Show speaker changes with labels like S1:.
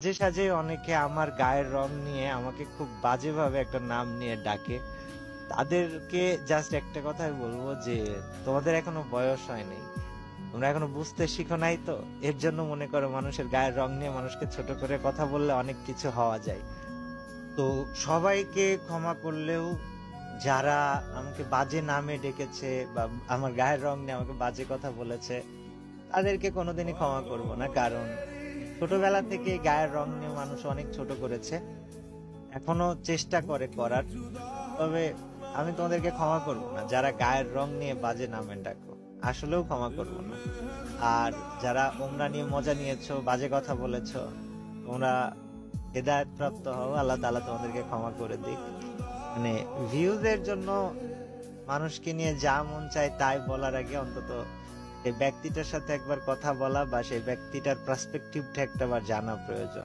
S1: সাজে সাজে অনেকে আমার গায়ের রং নিয়ে আমাকে খুব বাজেভাবে একটা নাম নিয়ে ডাকে। তাদেরকে জাস্ট একটা কথাই বলবো যে, তোমাদের এখনো বয়স হয় নাই। তোমরা এখনো বুঝতে শিখো নাই তো। এর জন্য মনে করো মানুষের গায়ের রং নিয়ে মানুষকে ছোট করে কথা বললে অনেক কিছু হওয়া যায়। তো সবাইকে ক্ষমা করলেও যারা আমাকে বাজে নামে ডেকেছে বা আমার গায়ের রং নিয়ে আমাকে বাজে কথা বলেছে, তাদেরকে কোনোদিনই ক্ষমা করব না। কারণ ছোটবেলা থেকে গায়ের রং নিয়ে মানুষ অনেক ছোট করেছে, এখনো চেষ্টা করে করার। তবে আমি তোমাদেরকে ক্ষমা করব না যারা গায়ের রং নিয়ে বাজে নামে ডাকো, আসলেও ক্ষমা করব না। আর যারা ওমরা নিয়ে মজা নিয়েছো, বাজে কথা বলেছো, তোমরা হেদায়েত প্রাপ্ত হও, আল্লাহ তাআলা তোমাদেরকে ক্ষমা করে দিক। মানে ভিউজের জন্য মানুষকে নিয়ে যা মন চায় তাই বলার আগে অন্তত এই ব্যক্তিটার সাথে একবার কথা বলা বা সেই ব্যক্তিটার পার্সপেক্টিভটা একটাবার জানা প্রয়োজন।